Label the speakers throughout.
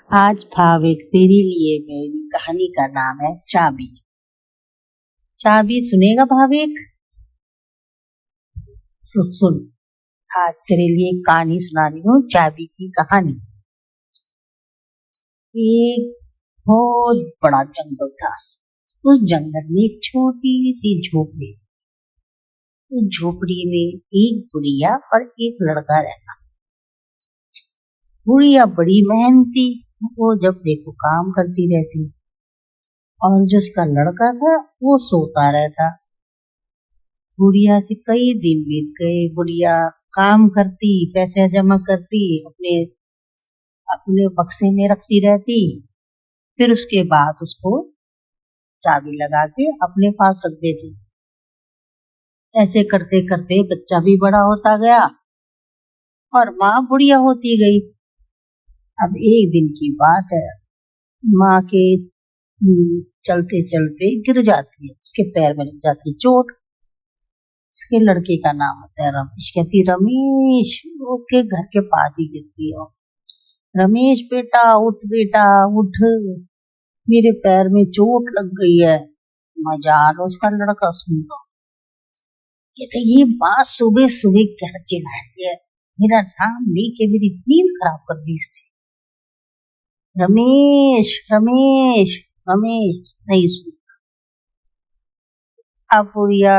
Speaker 1: आज भाविक तेरे लिए मेरी कहानी का नाम है चाबी। चाबी सुनेगा भाविक? सुन सुन, आज तेरे लिए एक कहानी सुना रही हूँ, चाबी की कहानी। एक बहुत बड़ा जंगल था। उस जंगल में एक छोटी सी झोपड़ी। उस झोपड़ी में एक बुढ़िया और एक लड़का रहता। बुढ़िया बड़ी मेहनती, वो जब देखो काम करती रहती, और जो उसका लड़का था वो सोता रहता। बुढ़िया के कई दिन बीत गए। बुढ़िया काम करती, पैसे जमा करती, अपने अपने बक्से में रखती रहती। फिर उसके बाद उसको चाबी लगा के अपने पास रख देती। ऐसे करते करते बच्चा भी बड़ा होता गया और माँ बुढ़िया होती गई। अब एक दिन की बात है, माँ के चलते चलते गिर जाती है, उसके पैर में लग जाती चोट। उसके लड़के का नाम होता है रमेश। कहती रमेश, वो के घर के पास ही गिरती है। रमेश बेटा उठ, मेरे पैर में चोट लग गई है। मजाल उसका लड़का सुन लो। कहते ये बात सुबह सुबह कह के लाती है, मेरा नाम लेके मेरी नींद खराब कर दी इसने। रमेश रमेश रमेश नहीं सुनता। अब बुढ़िया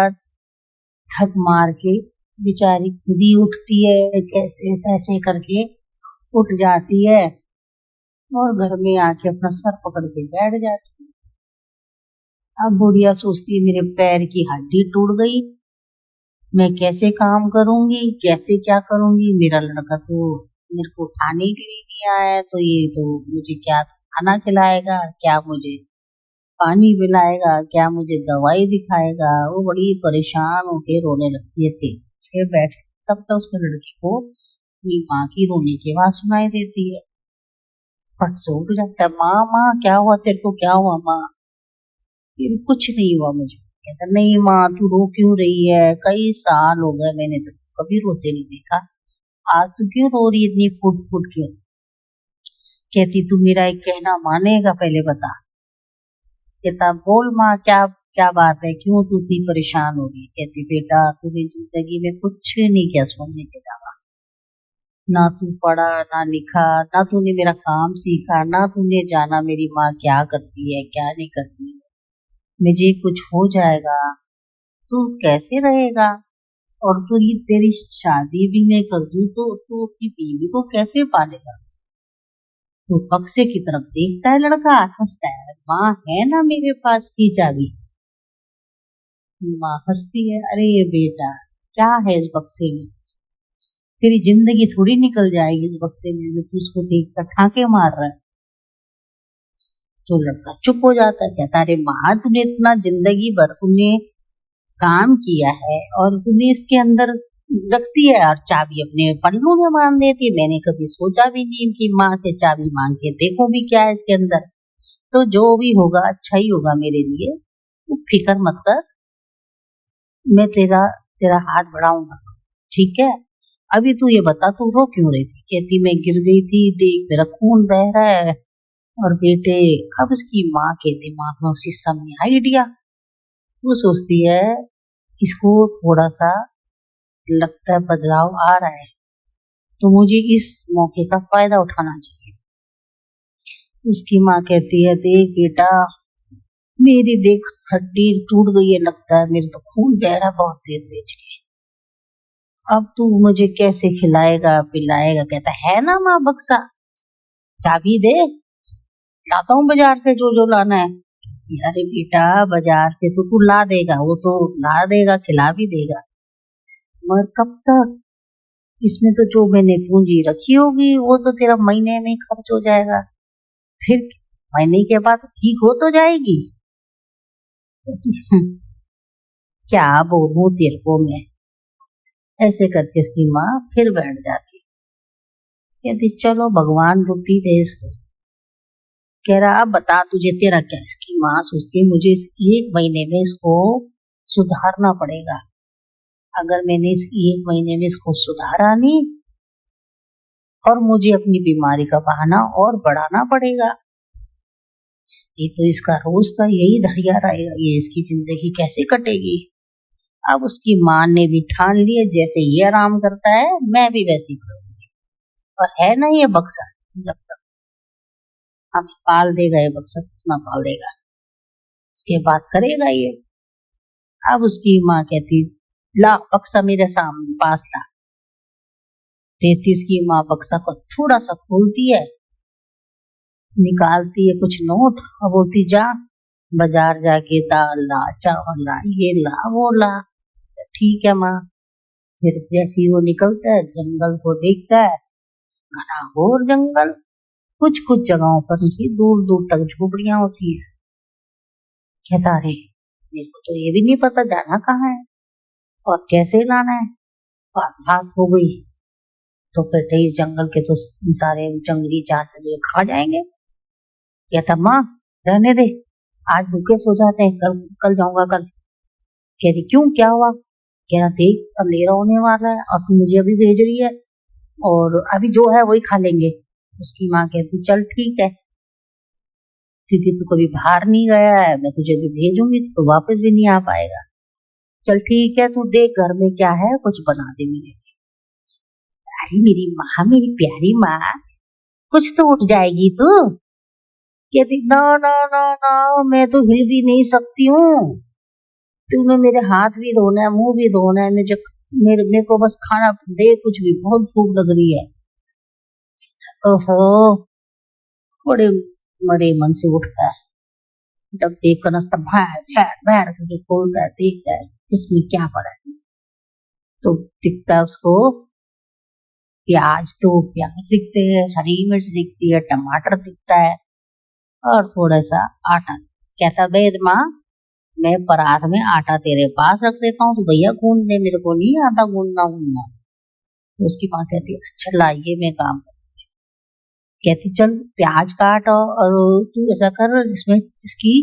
Speaker 1: थक मार के बेचारी खुद ही उठती है, कैसे तैसे करके उठ जाती है और घर में आके अपना सर पकड़ के बैठ जाती है। अब बुढ़िया सोचती है मेरे पैर की हड्डी टूट गई, मैं कैसे काम करूंगी, कैसे क्या करूंगी। मेरा लड़का तो मेरे को खाने के लिए नहीं आया, तो ये तो मुझे क्या खाना खिलाएगा, क्या मुझे पानी पिलाएगा, क्या मुझे दवाई दिखाएगा। वो बड़ी परेशान होके रोने लगती है। फिर बैठ, तब तक उसके लड़के को अपनी माँ की रोने की आवाज सुनाई देती है। फट से उठ जाता है, माँ माँ क्या हुआ तेरे को, क्या हुआ माँ? कुछ नहीं हुआ मुझे। कहता नहीं माँ, तू रो क्यों रही है, कई साल हो गए मैंने तो कभी रोते नहीं देखा, आज तू क्यों रो रही है इतनी फुट फुट क्यों? कहती तू मेरा एक कहना मानेगा, पहले बता। कहता बोल माँ, क्या क्या बात है, क्यों तू इतनी परेशान हो रही? कहती बेटा तूने जिंदगी में कुछ नहीं किया सोने के अलावा, ना तू पढ़ा ना लिखा, ना तूने मेरा काम सीखा, ना तूने जाना मेरी माँ क्या करती है क्या नहीं करती है। मुझे कुछ हो जाएगा तू कैसे रहेगा? और तो ये तेरी शादी भी मैं कर दूं तो तू अपनी बीवी को कैसे पालेगा? तो बक्से की तरफ देखता है लड़का, हंसता है, माँ है ना मेरे पास की चाबी। माँ हंसती है, अरे ये बेटा क्या है इस बक्से में, तेरी जिंदगी थोड़ी निकल जाएगी इस बक्से में जो तू उसको देख कर ठाके मार रहा है। तो लड़का चुप हो जाता है। कहता अरे माँ, तूने इतना जिंदगी भर तूने काम किया है और तूने इसके अंदर रखती है और चाबी अपने पन्नों में बांध देती है। मैंने कभी सोचा भी नहीं कि माँ से चाबी मांग के देखो भी क्या है इसके अंदर। तो जो भी होगा अच्छा ही होगा मेरे लिए, तू फिक्र मत कर, मैं तेरा तेरा हाथ बढ़ाऊंगा, ठीक है? अभी तू ये बता तू रो क्यों रही थी? कहती मैं गिर गई थी, देख मेरा खून बह रहा है। और बेटे, अब उसकी माँ के दिमाग में उसी समय आइडिया, वो सोचती है इसको थोड़ा सा लगता है बदलाव आ रहा है, तो मुझे इस मौके का फायदा उठाना चाहिए। उसकी माँ कहती है देख बेटा, मेरी देख हड्डी टूट गई है, लगता है मेरे तो खून बह रहा बहुत देर बेच के, अब तू मुझे कैसे खिलाएगा पिलाएगा? कहता है ना माँ बक्सा, चाबी दे, लाता हूँ बाजार से जो जो लाना है। अरे बेटा बाजार से तो तू ला देगा, वो तो ला देगा, खिला भी देगा, मगर कब तक? इसमें तो जो मैंने पूंजी रखी होगी वो तो तेरा महीने में खर्च हो जाएगा, फिर महीने के बाद ठीक हो तो जाएगी। क्या बोलूं तेरे को मैं? ऐसे करके उसकी माँ फिर बैठ जाती। कहती चलो भगवान रुकती थे इसको। कह रहा अब बता तुझे तेरा क्या? इसकी माँ सोचती मुझे इस एक महीने में इसको सुधारना पड़ेगा, अगर मैंने इस एक महीने में इसको सुधारा नहीं और मुझे अपनी बीमारी का बहाना और बढ़ाना पड़ेगा। ये तो इसका रोज का यही धैर्य रहेगा, ये इसकी जिंदगी कैसे कटेगी। अब उसकी माँ ने भी ठान लिया जैसे ये आराम करता है मैं भी वैसे ही करूंगी। और है ना ये बक्सा, जब तक हमें पाल देगा ये बक्सा कितना पाल देगा, उसके बात करेगा ये। अब उसकी माँ कहती ला बक्सा मेरे सामने पास ला। देती उसकी माँ बक्सा को थोड़ा सा खोलती है, निकालती है कुछ नोट और बोलती जा बाजार जाके दाल ला चावल ला ये ला वो ला। ठीक है माँ। फिर जैसे ही वो निकलता है जंगल को देखता है, घना घोर जंगल, कुछ कुछ जगहों पर उनकी दूर दूर तक झोपड़ियां होती है। कहता अरे मेरे को तो ये भी नहीं पता जाना कहाँ है और कैसे लाना है। बात हो गई तो फिर इस जंगल के तो सारे जंगली जानवर खा जाएंगे। कहता माँ रहने दे, आज भूखे सो जाते हैं, कल कल जाऊंगा कल। कह रही क्यों क्या हुआ। कह रहा देख अंधेरा होने वाला है और तू मुझे अभी भेज रही है और अभी जो है वही खा लेंगे। उसकी माँ कहती चल ठीक है, क्योंकि तू कभी बाहर नहीं गया है, मैं तुझे भी भेजूंगी तो तू वापस भी नहीं आ पाएगा। चल ठीक है तू देख घर में क्या है कुछ बना दे मेरे लिए। अरे मेरी माँ मेरी प्यारी माँ, कुछ तो उठ जाएगी तू। कहती ना ना ना ना मैं तो हिल भी नहीं सकती हूँ, तूने मेरे हाथ भी धोना है मुंह भी धोना है, मेरे को बस खाना दे कुछ भी, बहुत भूख लग रही है। ओहो बड़े मरे मन से उठता है, जब देखकर ना सब बाहर करके खोलता है देखता है इसमें क्या पड़ा है। तो दिखता है उसको प्याज, तो प्याज दिखते है, हरी मिर्च दिखती है, टमाटर दिखता है और थोड़ा सा आटा। कहता वेद माँ मैं परात में आटा तेरे पास रख देता हूँ तो भैया गूंद दे, मेरे को नहीं आता गूंदना। तो उसकी माँ कहती है अच्छा लाइए मैं काम कर। कहती चल प्याज काट और तू ऐसा कर इसमें इसकी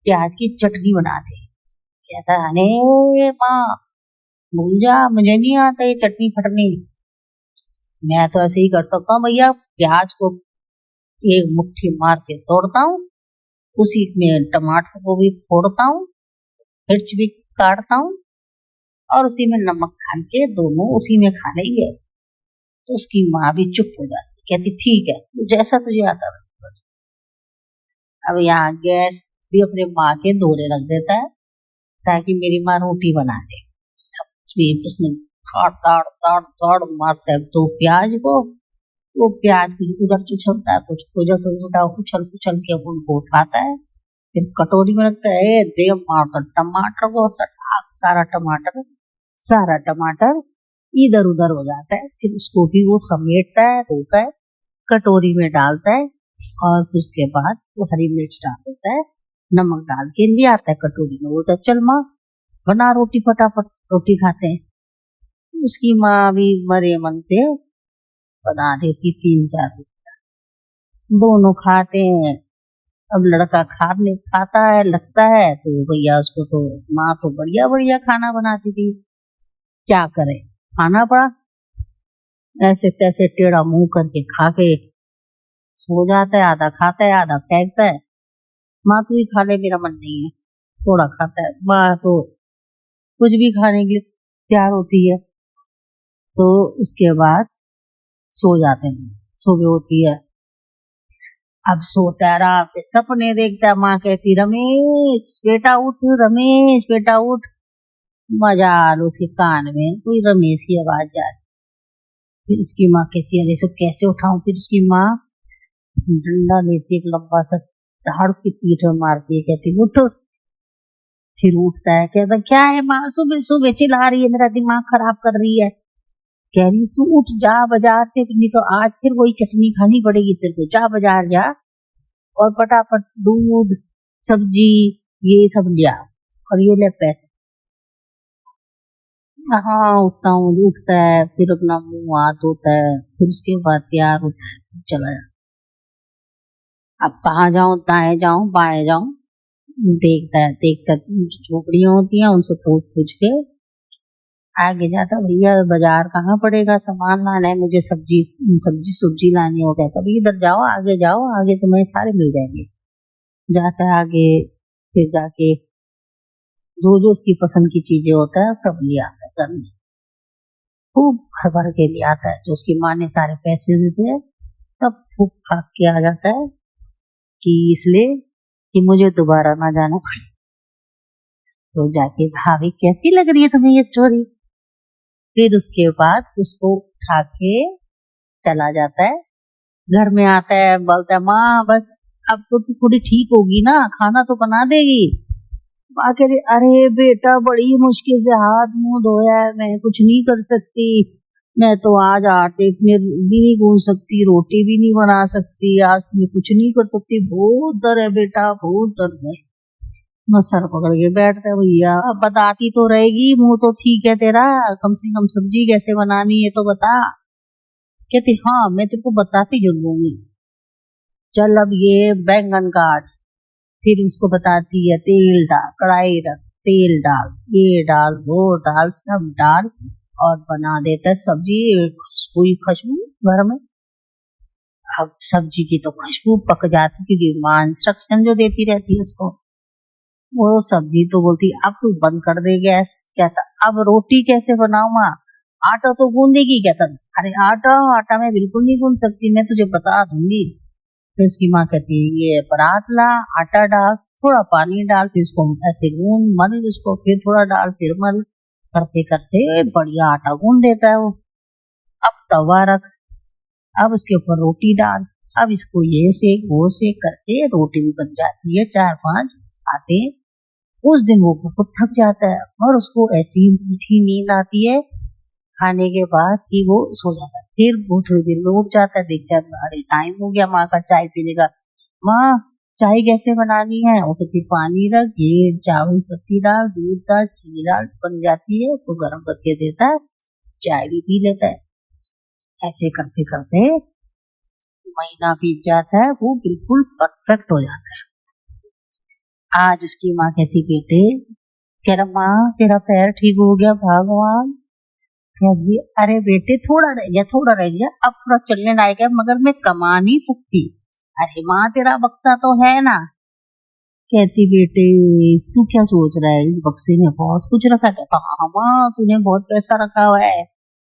Speaker 1: प्याज की चटनी बना दे। कहता अरे माँ भूल जा मुझे नहीं आता ये चटनी फटनी, मैं तो ऐसे ही कर सकता हूँ भैया, प्याज को एक मुट्ठी मार के तोड़ता हूँ, उसी में टमाटर को भी फोड़ता हूँ, मिर्च भी काटता हूँ और उसी में नमक डाल के दोनों उसी में खा लेंगे। तो उसकी माँ भी चुप हो जाती, कहती ठीक है जैसा तुझे आता है। अब यहाँ गैस भी अपने माँ के दोहरे रख देता है ताकि मेरी माँ रोटी बना दे। अब उसने ताड़ ताड़ ताड़ ताड़ मारता है तो प्याज को, वो प्याज भी उधर उछलता है, कुछ उधर से उल्टा उछल उछल के उनको उठाता है, फिर कटोरी में रखता है, दे मारता टमाटर को, सारा टमाटर इधर उधर हो जाता है। फिर उसको भी वो समेटता है धोता है कटोरी में डालता है और फिर उसके बाद वो हरी मिर्च डाल देता है, नमक डाल के ले आता है कटोरी में, बोलता है चल माँ बना रोटी फटाफट रोटी खाते हैं। उसकी माँ भी मरे मन से बना देती 3-4 रोटी, दोनों खाते हैं। अब लड़का खाता है लगता है तो भैया उसको तो माँ तो बढ़िया बढ़िया खाना बनाती थी, क्या करे खाना पड़ा। ऐसे तैसे टेढ़ा मुंह करके खा के सो जाता है, आधा खाता है आधा फेंकता है। माँ तू ही खा ले मेरा मन नहीं है, थोड़ा खाता है। माँ तो कुछ भी खाने के लिए तैयार होती है। तो उसके बाद सो जाते हैं, सुबह होती है, अब सोता है आराम से सपने देखता है। माँ कहती रमेश बेटा उठ, रमेश बेटा उठ। मजाल उसके कान में कोई रमेश की आवाज जा रही। फिर उसकी माँ कहती है अरे इसको कैसे उठाऊं। फिर उसकी माँ डंडा लेती है, एक लंबा सा धाड़ उसकी पीठ में मारती है, कहती उठ। फिर उठता है, कहता क्या है माँ सुबह सुबह चिल्ला रही है, मेरा दिमाग खराब कर रही है। कह रही तू उठ जा बाजार से, नहीं तो आज फिर वही चटनी खानी पड़ेगी तेरे को, जा बाजार जा और फटाफट दूध सब्जी ये सब लिया और ये ले पैसे। हाँ उठता हूँ, उठता है फिर अपना मुंह हाथ धोता है, फिर उसके बाद तैयार होता है चला जाता। अब कहाँ जाऊं, दाएं जाऊं बाएं जाऊं, देखता है, देखता झोपड़ियां होती हैं उनसे पूछ पूछ के आगे जाता भैया बाजार कहाँ पड़ेगा, सामान लाना है मुझे, सब्जी सब्जी सब्जी लानी हो, कहता भैया इधर जाओ आगे तुम्हें सारे मिल जाएंगे। जाता है आगे, फिर जाके जो जो उसकी पसंद की चीजें होता है सब ले आता है घर में, खूब भर भर के ले आता है। जो उसकी माँ ने सारे पैसे देते हैं सब खूब खा के आ जाता है, कि इसलिए कि मुझे दोबारा ना जाना पड़े। तो जाके भाभी कैसी लग रही है तुम्हें ये स्टोरी? फिर उसके बाद उसको उठा के चला जाता है, घर में आता है, बोलता है माँ बस अब तो तू थोड़ी ठीक होगी ना, खाना तो बना देगी। माँ कह रही अरे बेटा बड़ी मुश्किल से हाथ मुंह धोया है, मैं कुछ नहीं कर सकती, मैं तो आज आटे में भी नहीं गूंद सकती, रोटी भी नहीं बना सकती, आज मैं कुछ नहीं कर सकती, बहुत दर्द है बेटा बहुत दर्द है। मैं सर पकड़ के बैठता है, भैया अब बताती तो रहेगी, मुंह तो ठीक है तेरा, कम से कम सब्जी कैसे बनानी है तो बता। कहती हाँ मैं तेरे को बताती जरूर दूंगी, चल अब ये बैंगन काट। फिर उसको बताती है तेल डाल, कढ़ाई रख, तेल डाल, ये डाल वो डाल, सब डाल और बना देता है सब्जी। खुशबू खुशबू घर में। अब सब्जी की तो खुशबू पक जाती, क्योंकि माँ इंस्ट्रक्शन जो देती रहती है उसको। वो सब्जी तो बोलती अब तू बंद कर दे गैस। कहता अब रोटी कैसे बनाऊं माँ, आटा तो गूंदेगी। कहता अरे आटा आटा मैं बिल्कुल नहीं गूंद सकती, मैं तुझे बता दूंगी। फिर उसकी माँ कहती है ये परात ला, आटा डाल, थोड़ा पानी डाल, फिर उसको ऐसे गूंद मल उसको, फिर थोड़ा डाल फिर मल, करते करते बढ़िया आटा गूंद देता है वो। अब तवा रख, अब उसके ऊपर रोटी डाल, अब इसको ये सेक वो सेक करके रोटी भी बन जाती है 4-5 आटे। उस दिन वो बहुत थक जाता है और उसको ऐसी मीठी नींद आती है खाने के बाद कि वो सो जाता है। फिर वो थोड़ी देर में उठ जाता है, देखता है अरे टाइम हो गया माँ का चाय पीने का। माँ चाय कैसे बनानी है? वो कहती पानी रख, ये चावल पत्ती डाल, दूध डाल, चीनी डाल, बन जाती है। उसको गर्म करके देता है, चाय भी पी लेता है। ऐसे करते करते महीना बीत जाता है, वो बिल्कुल परफेक्ट हो जाता है। आज उसकी माँ कहती बेटे, कह रहा माँ तेरा पैर ठीक हो गया भगवान। कहती अरे बेटे थोड़ा रह गया, थोड़ा रह गया, अब थोड़ा चलने लायक है, मगर मैं कमा नहीं सकती। अरे माँ तेरा बक्सा तो है ना। कहती बेटे तू क्या सोच रहा है, इस बक्से में बहुत कुछ रखा है। कहता हाँ माँ तूने बहुत पैसा रखा हुआ है,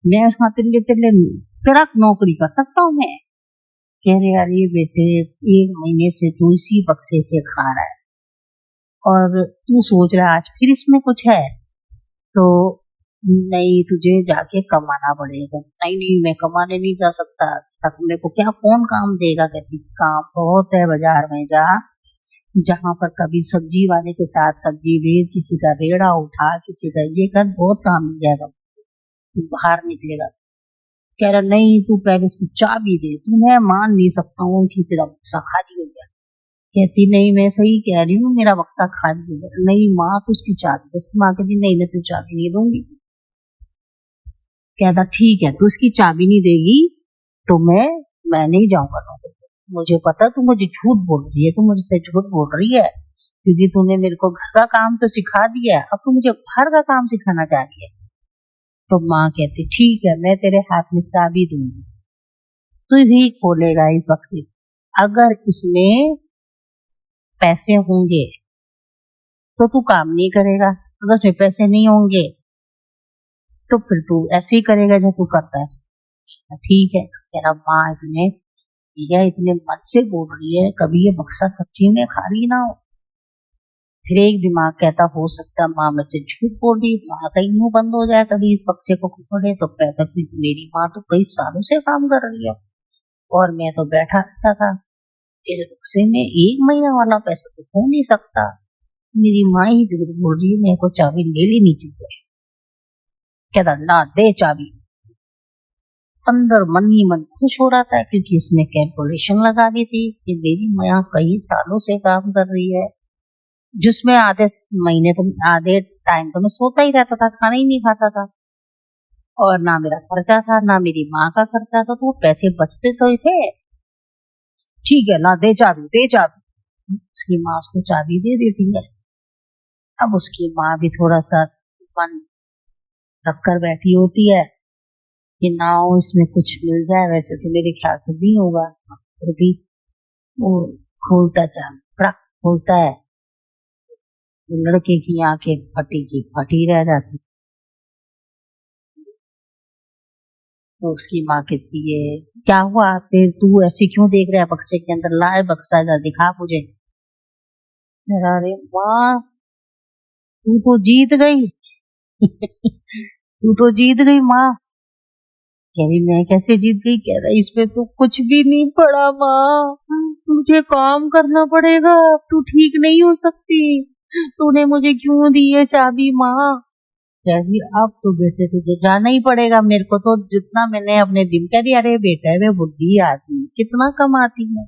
Speaker 1: मैं हाँ तेरे तेरे तेरा नौकरी कर सकता हूँ मैं। कह रहे अरे बेटे 1 महीने से तू इसी बक्से से खा रहा है और तू सोच रहा है आज फिर इसमें कुछ है, तो नहीं तुझे जाके कमाना पड़ेगा। नहीं नहीं मैं कमाने नहीं जा सकता, तक मेरे को क्या कौन काम देगा। कहती काम बहुत है, बाजार में जा, जहाँ पर कभी सब्जी वाले के साथ सब्जी बेच, किसी का रेड़ा उठा, किसी का ये कर, बहुत काम मिल जाएगा, तू बाहर निकलेगा। कह रहा नहीं तू पहले उसकी चाबी दे, तू मैं मान नहीं सकता हूँ कि तेरा बक्सा खाली हो गया। कहती नहीं मैं सही कह रही हूँ, मेरा बक्सा खाली हो गया। नहीं माँ तो उसकी चाबी दे। माँ कहती नहीं मैं तुझे चाबी नहीं दूंगी। कहता ठीक है तू उसकी चाबी नहीं देगी तो मैं नहीं जाऊंगा नौकरी पे। मुझे पता तू मुझे झूठ बोल रही है, तू मुझसे झूठ बोल रही है, क्योंकि तूने मेरे को घर का काम तो सिखा दिया है, अब तू मुझे बाहर का काम सिखाना चाह रही है। तो माँ कहती ठीक है मैं तेरे हाथ में चाबी दूंगी, तू भी खोलेगा इस बक्से, अगर इसमें पैसे होंगे तो तू काम नहीं करेगा, अगर इसमें पैसे नहीं होंगे तो फिर तू ऐसे ही करेगा जो तू करता है। ठीक है। तेरा माँ इतने मन से बोल रही है, कभी ये बक्सा सच्ची में खाली ना हो। फिर एक दिमाग कहता हो सकता है माँ मुझसे झूठ बोल रही, माँ का ही मुंह बंद हो जाए कभी इस बक्से को खोले तो। कहता मेरी माँ तो कई सालों से काम कर रही है और मैं तो बैठा रहता था, इस बक्से में 1 महीना वाला पैसा तो हो नहीं सकता, मेरी माँ ही झूठ बोल रही है, मेरे को चाबी ले लेनी चाहिए। कहता ला दे चाबी। अंदर मन ही मन खुश हो रहा था, क्योंकि इसने कैलकुलेशन लगा दी थी कि मेरी माँ कई सालों से काम कर रही है, जिसमें आधे टाइम तो मैं सोता ही रहता था, खाना ही नहीं खाता था, और ना मेरा खर्चा था ना मेरी माँ का खर्चा था, तो वो पैसे बचते तो ही थे। ठीक है ला दे चाबी दे चाबी। उसकी माँ उसको चाबी दे देती है। अब उसकी माँ भी थोड़ा सा मन रख कर बैठी होती है कि ना हो इसमें कुछ मिल जाए। वैसे तो मेरे ख्याल से नहीं होगा, फिर भी वो खोलता खोलता है। लड़के की आंखें फटी की फटी रह जाती। तो उसकी माँ कहती है, क्या हुआ फिर, तू ऐसे क्यों देख रहा है बक्से के अंदर, लाए बक्सा इधर दिखा मुझे। अरे माँ, तू तो जीत गई। तू तो जीत गई माँ। कह रही मैं कैसे जीत गई, कह रहा इसमें तो कुछ भी नहीं पड़ा माँ, तुझे काम करना पड़ेगा, तू ठीक नहीं हो सकती, तूने मुझे क्यों दी है चाबी माँ। कह रही अब तो बेटे तुझे जाना ही पड़ेगा, मेरे को तो जितना मैंने अपने दिन, कह रही अरे बेटा वे बुढ़ी आदमी कितना कमाती है,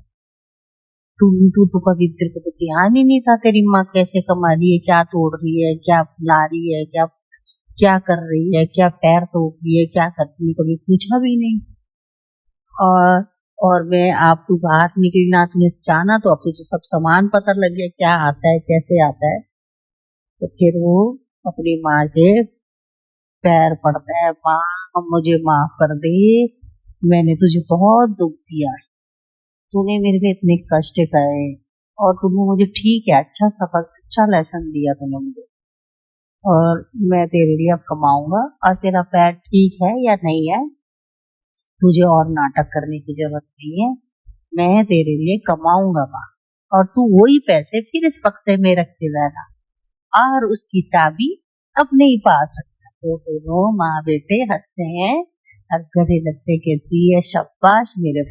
Speaker 1: तू तो कभी, तेरे को तो ध्यान ही नहीं था तेरी माँ कैसे कमा रही है, क्या तोड़ रही है, क्या ला रही है, क्या क्या कर रही है, क्या पैर तोड़ रही है, क्या करती है, कभी पूछा भी नहीं। और और मैं, आप तू बाहर निकली ना, तुम्हें जाना तो अब तुझे सब सामान पता लग गया क्या आता है कैसे आता है। तो फिर वो अपनी माँ के पैर पड़ता है, माँ मुझे माफ कर दे, मैंने तुझे बहुत दुख दिया, तूने मेरे पे इतने कष्ट करे, और तूने मुझे ठीक है अच्छा सबक अच्छा लेसन दिया तूने मुझे, और मैं तेरे लिए अब कमाऊंगा, और तेरा पैर ठीक है या नहीं है, तुझे और नाटक करने की जरूरत नहीं है, मैं तेरे लिए कमाऊंगा माँ, और तू वही पैसे फिर इस बक्से में रख के रहना, और उसकी चाबी अपने ही पास रखना। तो दोनों माँ बेटे हंसते हैं और गले लगते कहती है शाबाश मेरे